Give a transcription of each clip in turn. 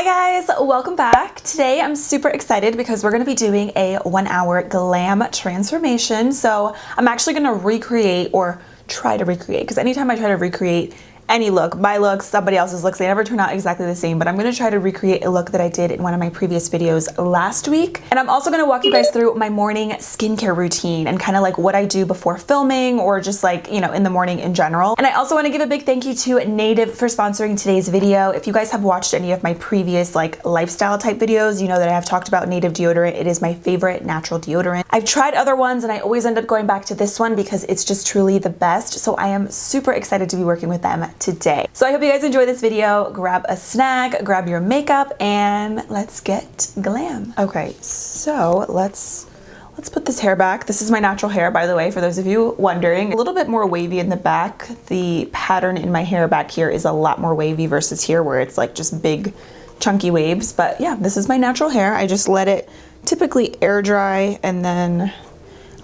Hi guys, welcome back. Today I'm super excited because we're going to be doing a 1-hour glam transformation. So I'm actually going to recreate, or try to recreate, because anytime I try to recreate any look, my looks, somebody else's looks, they never turn out exactly the same, but I'm going to try to recreate a look that I did in one of my previous videos last week. And I'm also going to walk you guys through my morning skincare routine and kind of like what I do before filming, or just like, you know, in the morning in general. And I also want to give a big thank you to Native for sponsoring today's video. If you guys have watched any of my previous like lifestyle type videos, you know that I have talked about Native deodorant. It is my favorite natural deodorant. I've tried other ones and I always end up going back to this one because it's just truly the best. So I am super excited to be working with them today. So I hope you guys enjoy this video. Grab a snack, grab your makeup, and let's get glam. Okay, so let's put this hair back. This is my natural hair, by the way, for those of you wondering. A little bit more wavy in the back. The pattern in my hair back here is a lot more wavy versus here where it's like just big chunky waves. But yeah, this is my natural hair. I just let it typically air dry, and then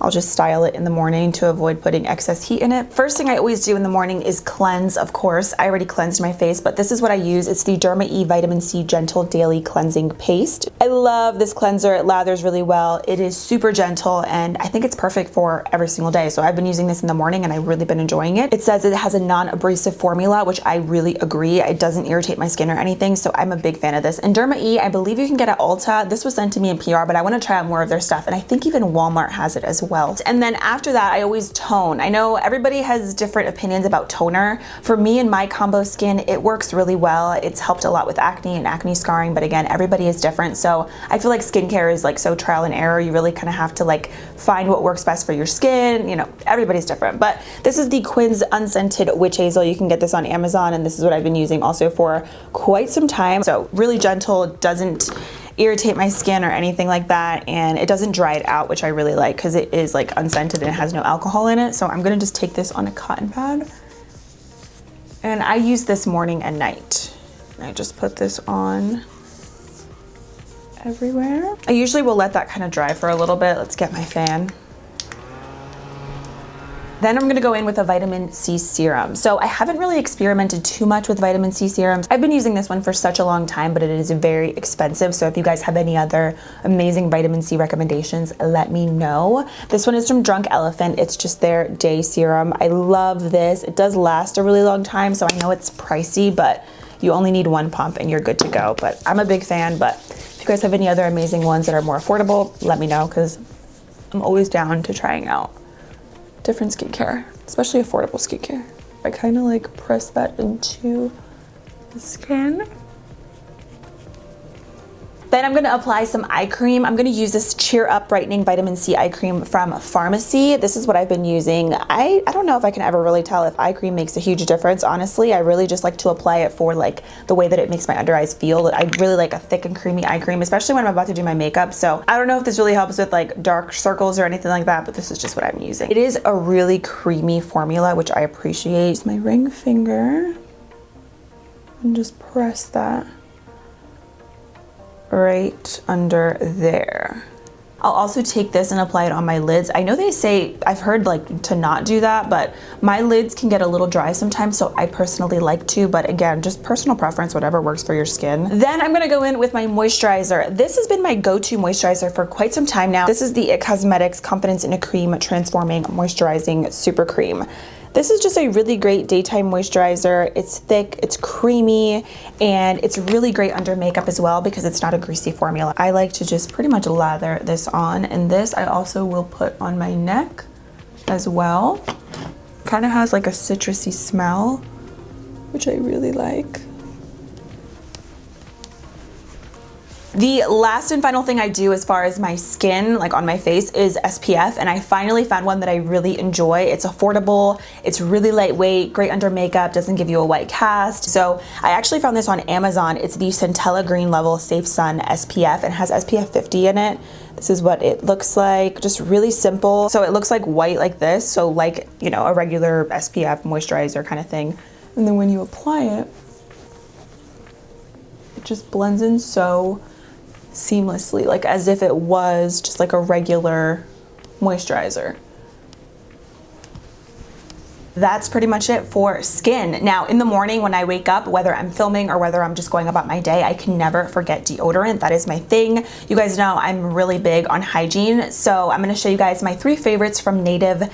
I'll just style it in the morning to avoid putting excess heat in it. First thing I always do in the morning is cleanse, of course. I already cleansed my face, but this is what I use. It's the Derma E Vitamin C Gentle Daily Cleansing Paste. I love this cleanser. It lathers really well. It is super gentle, and I think it's perfect for every single day. So I've been using this in the morning, and I've really been enjoying it. It says it has a non-abrasive formula, which I really agree. It doesn't irritate my skin or anything, so I'm a big fan of this. And Derma E, I believe you can get at Ulta. This was sent to me in PR, but I want to try out more of their stuff, and I think even Walmart has it as well. And then after that, I always tone. I know everybody has different opinions about toner. For me and my combo skin, it works really well. It's helped a lot with acne and acne scarring, but again, everybody is different. So I feel like skincare is like so trial and error. You really kind of have to like find what works best for your skin. You know, everybody's different. But this is the Quinns Unscented Witch Hazel. You can get this on Amazon, and this is what I've been using also for quite some time. So really gentle, doesn't irritate my skin or anything like that, and it doesn't dry it out, which I really like because it is like unscented and it has no alcohol in it. So I'm gonna just take this on a cotton pad, and I use this morning and night. I just put this on everywhere. I usually will let that kind of dry for a little bit. Let's get my fan. Then I'm gonna go in with a vitamin C serum. So I haven't really experimented too much with vitamin C serums. I've been using this one for such a long time, but it is very expensive. So if you guys have any other amazing vitamin C recommendations, let me know. This one is from Drunk Elephant. It's just their day serum. I love this. It does last a really long time, so I know it's pricey, but you only need one pump and you're good to go. But I'm a big fan, but if you guys have any other amazing ones that are more affordable, let me know, because I'm always down to trying out different skincare, especially affordable skincare. I kind of like press that into the skin. Then I'm gonna apply some eye cream. I'm gonna use this Cheer Up Brightening Vitamin C Eye Cream from Pharmacy. This is what I've been using. I don't know if I can ever really tell if eye cream makes a huge difference, honestly. I really just like to apply it for like the way that it makes my under eyes feel. I really like a thick and creamy eye cream, especially when I'm about to do my makeup. So I don't know if this really helps with like dark circles or anything like that, but this is just what I'm using. It is a really creamy formula, which I appreciate. Use my ring finger and just press that right under there. I'll also take this and apply it on my lids. I know they say, I've heard like to not do that, but my lids can get a little dry sometimes, so I personally like to, but again, just personal preference, whatever works for your skin. Then I'm gonna go in with my moisturizer. This has been my go-to moisturizer for quite some time now. This is the IT Cosmetics Confidence in a Cream Transforming Moisturizing Super Cream. This is just a really great daytime moisturizer. It's thick, it's creamy, and it's really great under makeup as well because it's not a greasy formula. I like to just pretty much lather this on, and this I also will put on my neck as well. Kind of has like a citrusy smell, which I really like. The last and final thing I do as far as my skin, like on my face, is SPF, and I finally found one that I really enjoy. It's affordable, it's really lightweight, great under makeup, doesn't give you a white cast. So I actually found this on Amazon. It's the Centella Green Level Safe Sun SPF, and has SPF 50 in it. This is what it looks like, just really simple. So it looks like white like this, so like, you know, a regular SPF moisturizer kind of thing. And then when you apply it, it just blends in so seamlessly, like as if it was just like a regular moisturizer. that's pretty much it for skin. Now, in the morning when I wake up, whether I'm filming or whether I'm just going about my day, I can never forget deodorant. That is my thing. You guys know I'm really big on hygiene, so I'm gonna show you guys my 3 favorites from Native.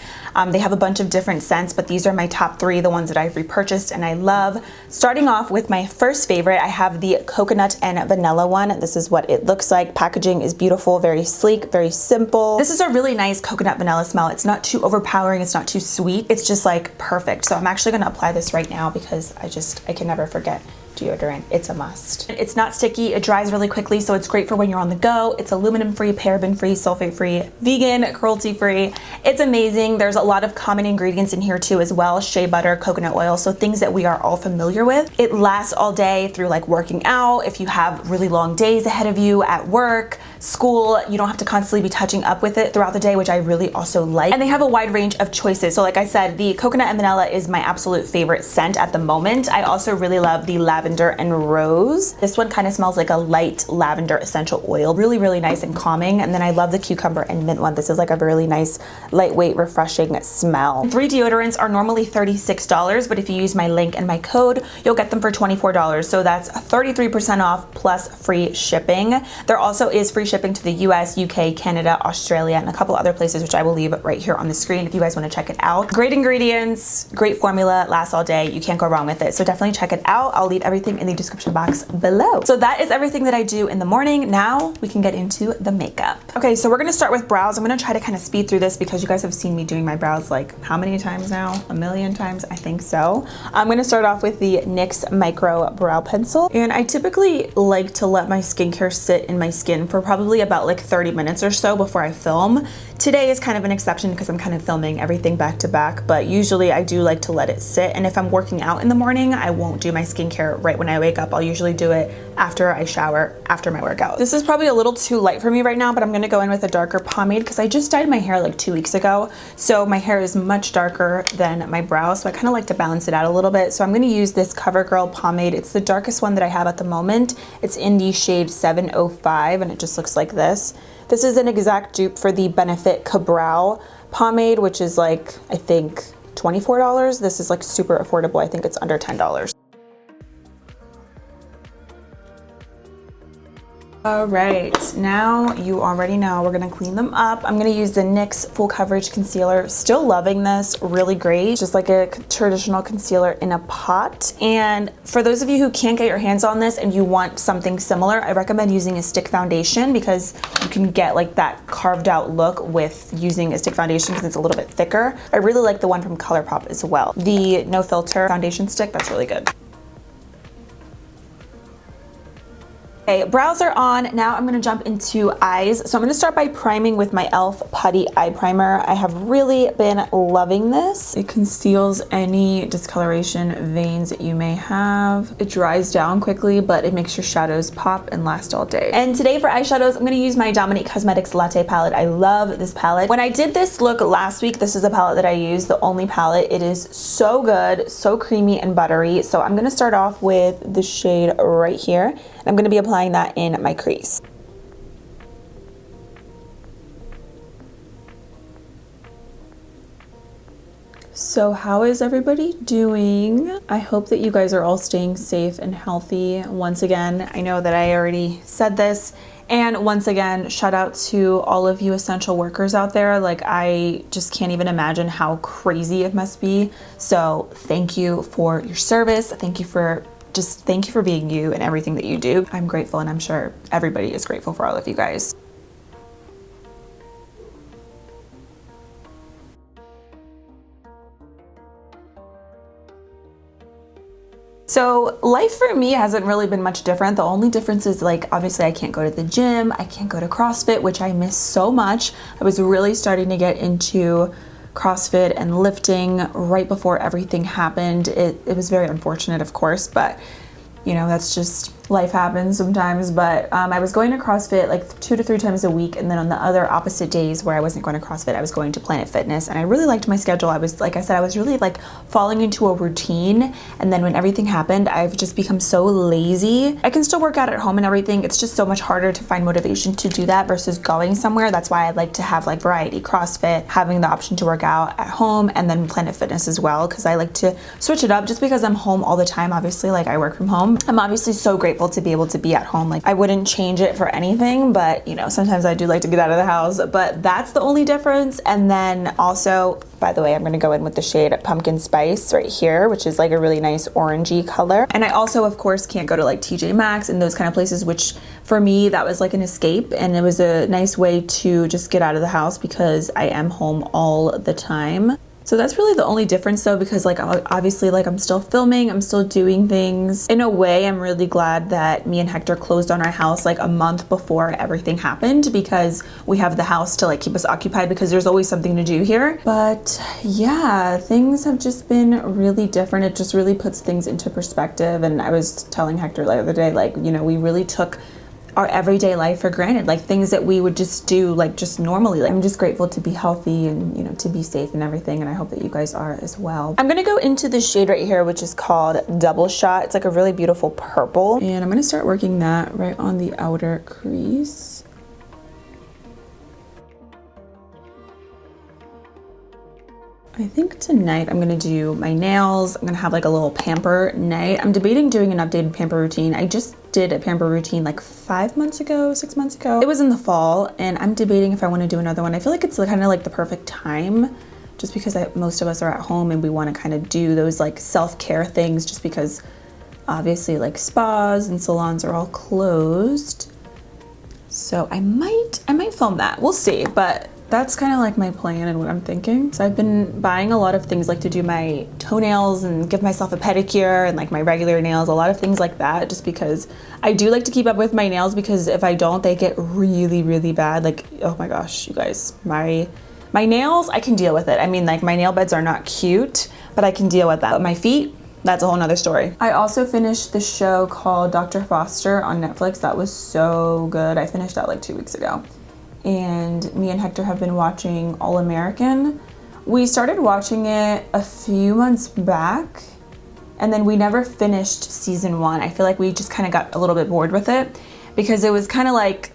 They have a bunch of different scents, but these are my top 3, the ones that I've repurchased and I love. Starting off with my first favorite, I have the coconut and vanilla one. This is what it looks like. Packaging is beautiful, very sleek, very simple. This is a really nice coconut vanilla smell. It's not too overpowering, it's not too sweet. It's just like perfect. So I'm actually gonna apply this right now because I can never forget deodorant. It's a must. It's not sticky, it dries really quickly, so it's great for when you're on the go. It's aluminum free, paraben free, sulfate free, vegan, cruelty free. It's amazing. There's a lot of common ingredients in here too as well. Shea butter, coconut oil, so things that we are all familiar with. It lasts all day through like working out. If you have really long days ahead of you at work, school, you don't have to constantly be touching up with it throughout the day, which I really also like. And they have a wide range of choices. So like I said, the coconut and vanilla is my absolute favorite scent at the moment. I also really love the lavender and rose. This one kind of smells like a light lavender essential oil. Really, really nice and calming. And then I love the cucumber and mint one. This is like a really nice, lightweight, refreshing smell. 3 deodorants are normally $36, but if you use my link and my code, you'll get them for $24. So that's 33% off plus free shipping. There also is free shipping to the US, UK, Canada, Australia, and a couple other places, which I will leave right here on the screen if you guys want to check it out. Great ingredients, great formula, lasts all day. You can't go wrong with it. So definitely check it out. I'll leave everything in the description box below. So that is everything that I do in the morning. Now we can get into the makeup. Okay, so we're gonna start with brows. I'm gonna try to kind of speed through this because you guys have seen me doing my brows like how many times now? A million times, I think so. I'm gonna start off with the NYX Micro Brow Pencil. And I typically like to let my skincare sit in my skin for probably about like 30 minutes or so before I film. Today is kind of an exception because I'm kind of filming everything back to back, but usually I do like to let it sit. And if I'm working out in the morning, I won't do my skincare right when I wake up. I'll usually do it after I shower, after my workout. This is probably a little too light for me right now, but I'm gonna go in with a darker pomade because I just dyed my hair like 2 weeks ago. So my hair is much darker than my brows. So I kind of like to balance it out a little bit. So I'm gonna use this Covergirl Pomade. It's the darkest one that I have at the moment. It's in the shade 705 and it just looks like this. This is an exact dupe for the Benefit Ka-Brow Pomade, which is like, I think $24. This is like super affordable. I think it's under $10. All right, now you already know we're gonna clean them up. I'm gonna use the NYX Full Coverage Concealer. Still loving this, really great. Just like a traditional concealer in a pot. And for those of you who can't get your hands on this and you want something similar, I recommend using a stick foundation because you can get like that carved out look with using a stick foundation because it's a little bit thicker. I really like the one from ColourPop as well. The No Filter foundation stick, that's really good. Okay, brows are on. Now I'm gonna jump into eyes. So I'm gonna start by priming with my e.l.f. Putty Eye Primer. I have really been loving this. It conceals any discoloration veins that you may have. It dries down quickly, but it makes your shadows pop and last all day. And today for eyeshadows, I'm gonna use my Dominique Cosmetics Latte palette. I love this palette. When I did this look last week, this is a palette that I use, the only palette. It is so good, so creamy and buttery. So I'm gonna start off with the shade right here. I'm gonna be applying that in my crease. So how is everybody doing? I hope that you guys are all staying safe and healthy. Once again, I know that I already said this, and once again, shout out to all of you essential workers out there. Like, I just can't even imagine how crazy it must be. So thank you for your service. Thank you for being you and everything that you do. I'm grateful, and I'm sure everybody is grateful for all of you guys. So life for me hasn't really been much different. The only difference is, like, obviously I can't go to the gym, I can't go to CrossFit, which I miss so much. I was really starting to get into CrossFit and lifting right before everything happened. It was very unfortunate, of course, but you know, that's just, life happens sometimes. But I was going to CrossFit like 2 to 3 times a week, and then on the other opposite days where I wasn't going to CrossFit, I was going to Planet Fitness, and I really liked my schedule. I was, like I said, I was really like falling into a routine, and then when everything happened, I've just become so lazy. I can still work out at home and everything. It's just so much harder to find motivation to do that versus going somewhere. That's why I like to have like variety, CrossFit, having the option to work out at home, and then Planet Fitness as well, because I like to switch it up just because I'm home all the time. Obviously, like I work from home. I'm obviously so grateful to be able to be at home. Like I wouldn't change it for anything, but you know, sometimes I do like to get out of the house, but that's the only difference. And then also, by the way, I'm gonna go in with the shade Pumpkin Spice right here, which is like a really nice orangey color. And I also, of course, can't go to like TJ Maxx and those kind of places, which for me, that was like an escape, and it was a nice way to just get out of the house because I am home all the time. So that's really the only difference though, because like obviously like I'm still filming, I'm still doing things. In a way, I'm really glad that me and Hector closed on our house like a month before everything happened, because we have the house to like keep us occupied, because there's always something to do here. But yeah, things have just been really different. It just really puts things into perspective. And I was telling Hector the other day, like, you know, we really took our everyday life for granted, like things that we would just do like just normally. Like I'm just grateful to be healthy and, you know, to be safe and everything, and I hope that you guys are as well. I'm gonna go into the shade right here, which is called Double Shot. It's like a really beautiful purple, and I'm gonna start working that right on the outer crease. I think tonight I'm gonna do my nails. I'm gonna have like a little pamper night. I'm debating doing an updated pamper routine. I just did a pamper routine like 5 months ago, 6 months ago. It was in the fall, and I'm debating if I want to do another one. I feel like it's kind of like the perfect time, just because most of us are at home and we want to kind of do those like self-care things, just because obviously like spas and salons are all closed. So I might film that. We'll see, but that's kind of like my plan and what I'm thinking. So I've been buying a lot of things, like to do my toenails and give myself a pedicure, and like my regular nails, a lot of things like that, just because I do like to keep up with my nails, because if I don't, they get really, really bad. Like, oh my gosh, you guys, my nails, I can deal with it. I mean, like my nail beds are not cute, but I can deal with that. But my feet, that's a whole nother story. I also finished the show called Dr. Foster on Netflix. That was so good. I finished that like 2 weeks ago. And me and Hector have been watching All American. We started watching it a few months back, and then we never finished season 1. I feel like we just kind of got a little bit bored with it, because it was kind of like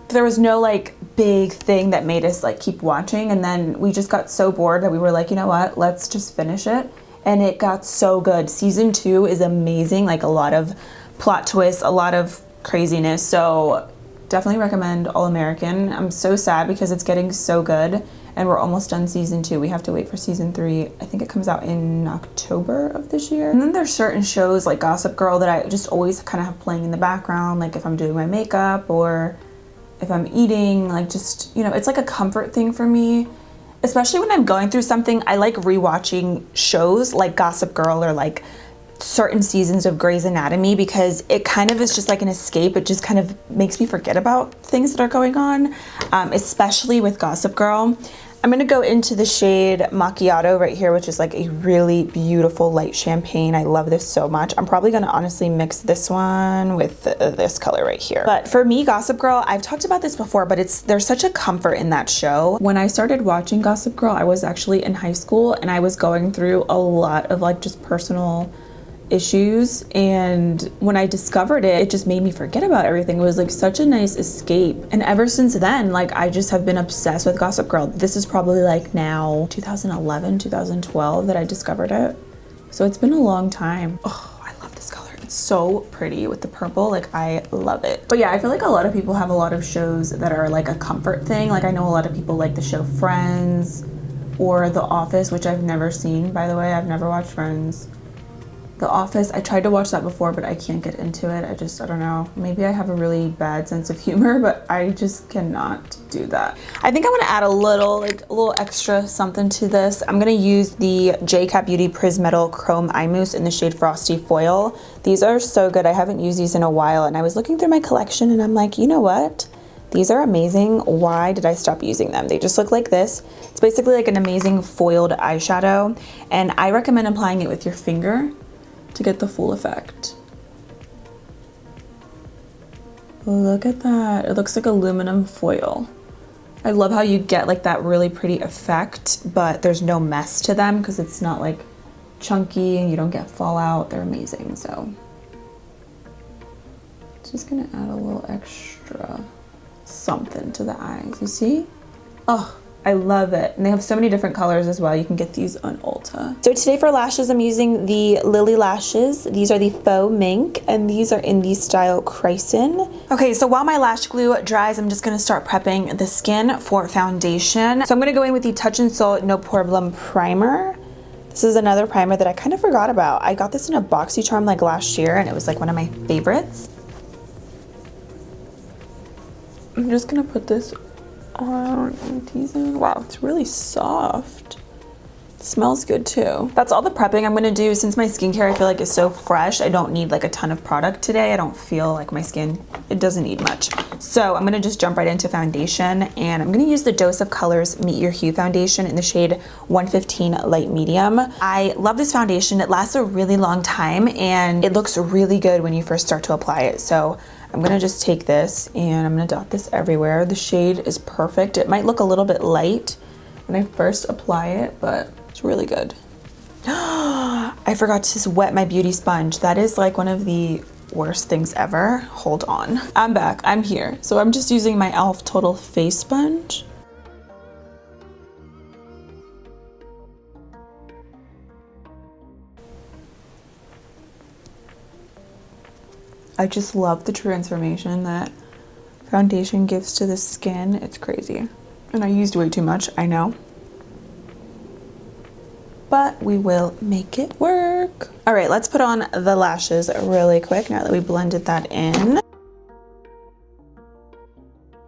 there was no like big thing that made us like keep watching, and then we just got so bored that we were like, you know what, let's just finish it. And it got so good. Season 2 is amazing, like a lot of plot twists, a lot of craziness. So definitely recommend All American. I'm so sad because it's getting so good, and we're almost done season 2. We have to wait for season 3. I think it comes out in October of this year. And then there's certain shows like Gossip Girl that I just always kind of have playing in the background, like if I'm doing my makeup or if I'm eating, like just, you know, it's like a comfort thing for me. Especially when I'm going through something, I like rewatching shows like Gossip Girl or like certain seasons of Grey's Anatomy, because it kind of is just like an escape. It just kind of makes me forget about things that are going on, especially with Gossip Girl. I'm gonna go into the shade Macchiato right here, which is like a really beautiful light champagne. I love this so much. I'm probably gonna honestly mix this one with this color right here. But for me, Gossip Girl, I've talked about this before, but there's such a comfort in that show. When I started watching Gossip Girl, I was actually in high school, and I was going through a lot of like just personal issues, and when I discovered it, it just made me forget about everything. It was like such a nice escape, and ever since then, like I just have been obsessed with Gossip Girl. This is probably like now 2011, 2012 that I discovered it, so it's been a long time. Oh, I love this color. It's so pretty with the purple. Like I love it. But yeah, I feel like a lot of people have a lot of shows that are like a comfort thing. Like I know a lot of people like the show Friends or The Office, which I've never seen, by the way. I've never watched Friends. The Office, I tried to watch that before, but I can't get into it. I don't know. Maybe I have a really bad sense of humor, but I just cannot do that. I think I want to add a little extra something to this. I'm going to use the J-Cat Beauty Prismetal Chrome Eye Mousse in the shade Frosty Foil. These are so good. I haven't used these in a while, and I was looking through my collection, and I'm like, you know what? These are amazing. Why did I stop using them? They just look like this. It's basically like an amazing foiled eyeshadow, and I recommend applying it with your finger to get the full effect. Look at that. It looks like aluminum foil. I love how you get like that really pretty effect, but there's no mess to them because it's not like chunky and you don't get fallout. They're amazing. So just gonna add a little extra something to the eyes. You see? Oh, I love it. And they have so many different colors as well. You can get these on Ulta. So today for lashes, I'm using the Lily Lashes. These are the Faux Mink, and these are in the style Chryson. Okay, so while my lash glue dries, I'm just gonna start prepping the skin for foundation. So I'm gonna go in with the Touch and Soul No Problem Primer. This is another primer that I kind of forgot about. I got this in a BoxyCharm like last year, and it was like one of my favorites. I'm just gonna put this on my T-zone. Wow, it's really soft. It smells good too. That's all the prepping I'm gonna do. Since my skincare I feel like is so fresh, I don't need like a ton of product today. I don't feel like my skin, it doesn't need much. So I'm gonna just jump right into foundation, and I'm gonna use the Dose of Colors Meet Your Hue foundation in the shade 115 Light Medium. I love this foundation. It lasts a really long time and it looks really good when you first start to apply it. So I'm gonna just take this and I'm gonna dot this everywhere. The shade is perfect. It might look a little bit light when I first apply it, but it's really good. I forgot to wet my beauty sponge. That is like one of the worst things ever. Hold on. I'm back. I'm here. So I'm just using my e.l.f. Total Face Sponge. I just love the transformation that foundation gives to the skin. It's crazy. And I used way too much, I know. But we will make it work. All right, let's put on the lashes really quick now that we blended that in.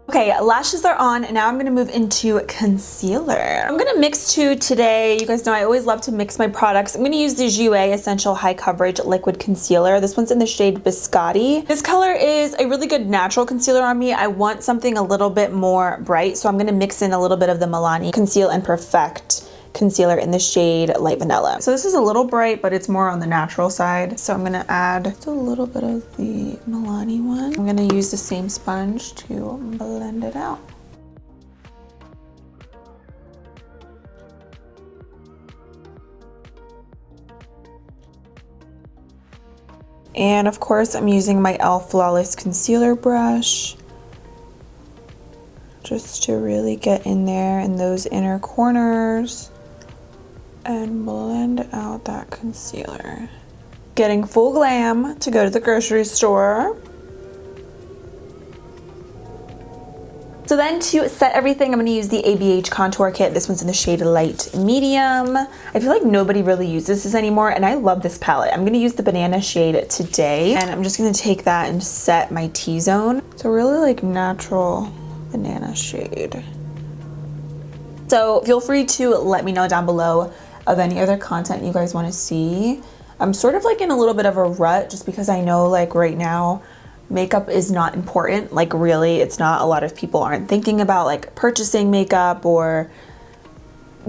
Okay, lashes are on, and now I'm gonna move into concealer. I'm gonna mix two today. You guys know I always love to mix my products. I'm gonna use the Jouer Essential High Coverage Liquid Concealer. This one's in the shade Biscotti. This color is a really good natural concealer on me. I want something a little bit more bright, so I'm gonna mix in a little bit of the Milani Conceal and Perfect concealer in the shade Light Vanilla. So this is a little bright, but it's more on the natural side. So I'm gonna add just a little bit of the Milani one. I'm gonna use the same sponge to blend it out. And of course, I'm using my e.l.f. Flawless Concealer brush just to really get in there in those inner corners and blend out that concealer. Getting full glam to go to the grocery store. So then to set everything, I'm gonna use the Abh Contour Kit. This one's in the shade Light Medium. I feel like nobody really uses this anymore, and I love this palette. I'm gonna use the banana shade today, and I'm just gonna take that and set my T-zone. It's a really like natural banana shade. So feel free to let me know down below of any other content you guys want to see. I'm sort of like in a little bit of a rut just because I know like right now makeup is not important. Like really, it's not. A lot of people aren't thinking about like purchasing makeup or,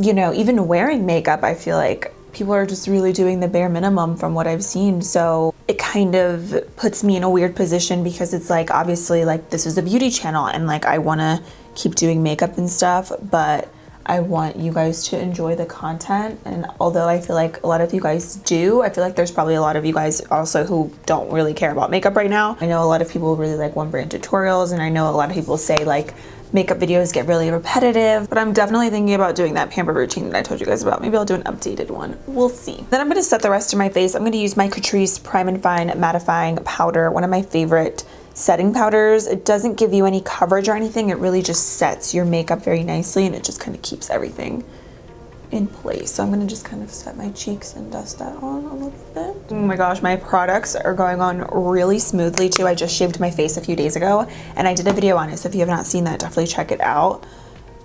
you know, even wearing makeup. I feel like people are just really doing the bare minimum from what I've seen. So it kind of puts me in a weird position because it's like, obviously like this is a beauty channel and like I want to keep doing makeup and stuff, but I want you guys to enjoy the content. And although I feel like a lot of you guys do, I feel like there's probably a lot of you guys also who don't really care about makeup right now. I know a lot of people really like one brand tutorials, and I know a lot of people say like makeup videos get really repetitive, but I'm definitely thinking about doing that pamper routine that I told you guys about. Maybe I'll do an updated one. We'll see. Then I'm gonna set the rest of my face. I'm gonna use my Catrice Prime and Fine Mattifying Powder, one of my favorite setting powders. It doesn't give you any coverage or anything. It really just sets your makeup very nicely, and it just kind of keeps everything in place. So I'm gonna just kind of set my cheeks and dust that on a little bit. Oh my gosh, my products are going on really smoothly too. I just shaved my face a few days ago and I did a video on it, so if you have not seen that, definitely check it out.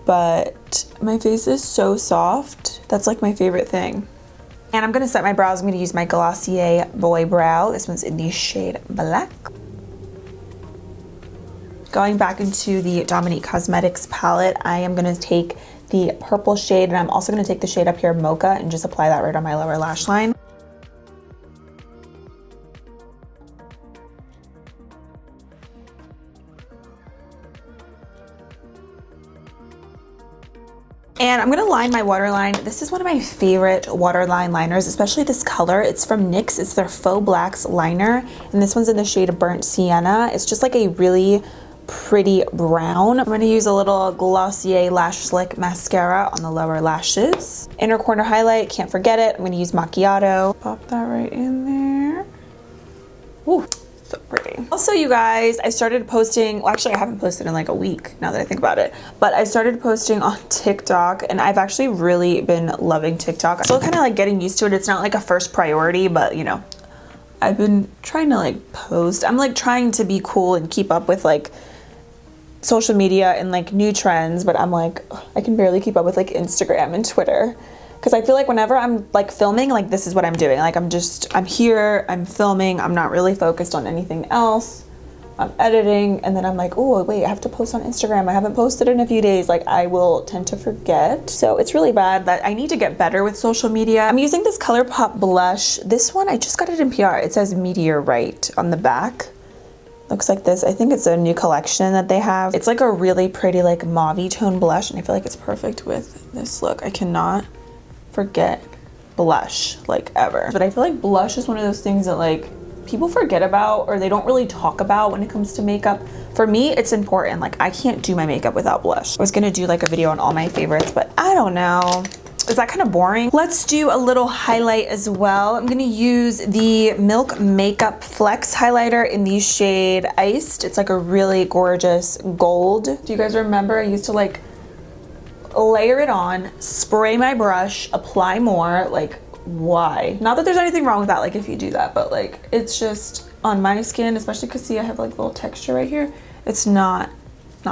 But my face is so soft. That's like my favorite thing. And I'm gonna set my brows. I'm gonna use my Glossier Boy Brow. This one's in the shade Black. Going back into the Dominique Cosmetics palette, I am gonna take the purple shade, and I'm also gonna take the shade up here, Mocha, and just apply that right on my lower lash line. And I'm gonna line my waterline. This is one of my favorite waterline liners, especially this color. It's from NYX. It's their Faux Blacks liner. And this one's in the shade Burnt Sienna. It's just like a really pretty brown. I'm gonna use a little Glossier Lash Slick mascara on the lower lashes. Inner corner highlight, can't forget it. I'm gonna use Macchiato. Pop that right in there. Ooh. So pretty. Also, you guys, I started posting, well, actually I haven't posted in like a week now that I think about it, but I started posting on TikTok and I've actually really been loving TikTok. I'm still kind of like getting used to it. It's not like a first priority, but you know, I've been trying to like post. I'm like trying to be cool and keep up with like social media and like new trends, but I'm like, I can barely keep up with like Instagram and Twitter. Because I feel like whenever I'm like filming, like this is what I'm doing. Like I'm here, I'm filming, I'm not really focused on anything else. I'm editing, and then I'm like, oh wait, I have to post on Instagram. I haven't posted in a few days. Like I will tend to forget. So it's really bad that I need to get better with social media. I'm using this ColourPop blush. This one, I just got it in PR. It says Meteorite on the back. Looks like this. I think it's a new collection that they have. It's like a really pretty like mauve tone blush, and I feel like it's perfect with this look. I cannot forget blush like ever. But I feel like blush is one of those things that like people forget about or they don't really talk about when it comes to makeup. For me, it's important. Like I can't do my makeup without blush. I was gonna do like a video on all my favorites, but I don't know. Is that kind of boring? Let's do a little highlight as well. I'm gonna use the Milk Makeup Flex highlighter in the shade Iced. It's like a really gorgeous gold. Do you guys remember I used to like layer it on, spray my brush, apply more? Like why? Not that there's anything wrong with that, like if you do that, but like it's just on my skin, especially because see I have like a little texture right here, it's not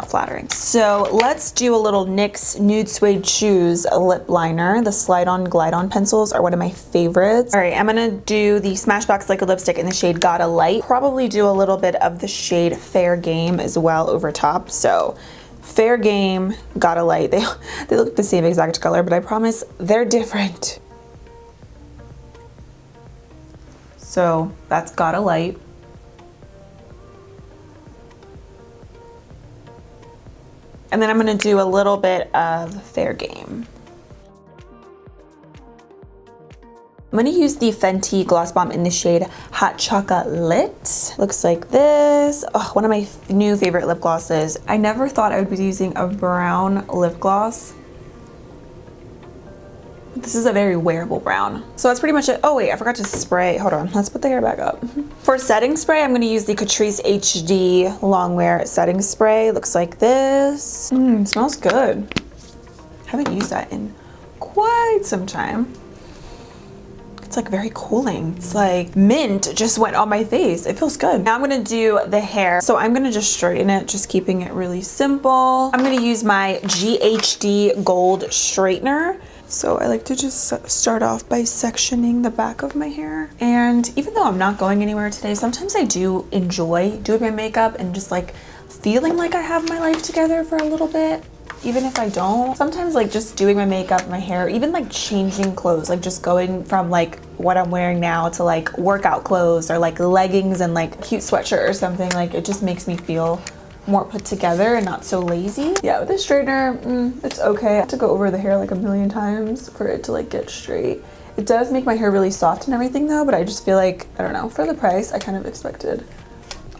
flattering. So let's do a little NYX Nude Suede Shoes lip liner. The slide on glide on pencils are one of my favorites. All right, I'm gonna do the Smashbox Liquid Lipstick in the shade Gotta Light. Probably do a little bit of the shade Fair Game as well over top. So Fair Game, Gotta Light. They look the same exact color, but I promise they're different. So that's Gotta Light. And then I'm gonna do a little bit of Fair Game. I'm gonna use the Fenty Gloss Bomb in the shade Hot Chocolate. Looks like this. Oh, one of my new favorite lip glosses. I never thought I would be using a brown lip gloss. This is a very wearable brown. So that's pretty much it. Oh wait, I forgot to spray. Hold on, let's put the hair back up. For setting spray, I'm gonna use the Catrice HD Longwear setting spray. Looks like this. Smells good. Haven't used that in quite some time. It's like very cooling. It's like mint just went on my face. It feels good. Now I'm gonna do the hair. So I'm gonna just straighten it, just keeping it really simple. I'm gonna use my GHD Gold Straightener. So I like to just start off by sectioning the back of my hair. And even though I'm not going anywhere today, sometimes I do enjoy doing my makeup and just like feeling like I have my life together for a little bit. Even if I don't, sometimes like just doing my makeup, my hair, even like changing clothes, like just going from like what I'm wearing now to like workout clothes or like leggings and like a cute sweatshirt or something, like it just makes me feel more put together and not so lazy. Yeah, with the straightener, it's okay. I have to go over the hair like a million times for it to like get straight. It does make my hair really soft and everything though, but I just feel like, I don't know, for the price, I kind of expected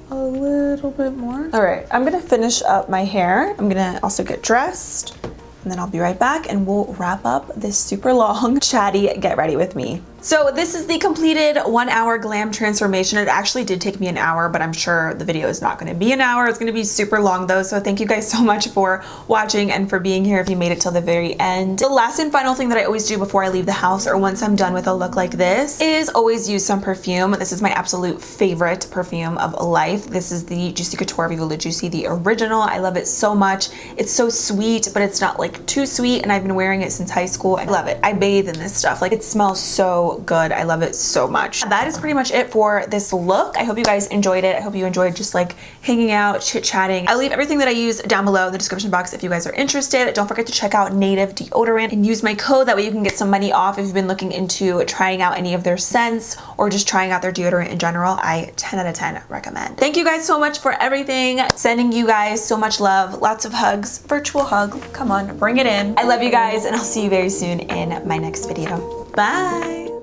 a little bit more. All right, I'm gonna finish up my hair. I'm gonna also get dressed and then I'll be right back and we'll wrap up this super long, chatty get ready with me. So this is the completed 1 hour glam transformation. It actually did take me an hour, but I'm sure the video is not gonna be an hour. It's gonna be super long though. So thank you guys so much for watching and for being here if you made it till the very end. The last and final thing that I always do before I leave the house or once I'm done with a look like this is always use some perfume. This is my absolute favorite perfume of life. This is the Juicy Couture Viva La Juicy, the original. I love it so much. It's so sweet, but it's not like too sweet, and I've been wearing it since high school. I love it. I bathe in this stuff. Like it smells so so good. I love it so much. That is pretty much it for this look. I hope you guys enjoyed it. I hope you enjoyed just like hanging out, chit-chatting. I'll leave everything that I use down below in the description box if you guys are interested. Don't forget to check out Native Deodorant and use my code. That way you can get some money off if you've been looking into trying out any of their scents or just trying out their deodorant in general. I 10 out of 10 recommend. Thank you guys so much for everything. Sending you guys so much love. Lots of hugs. Virtual hug. Come on, bring it in. I love you guys, and I'll see you very soon in my next video. Bye.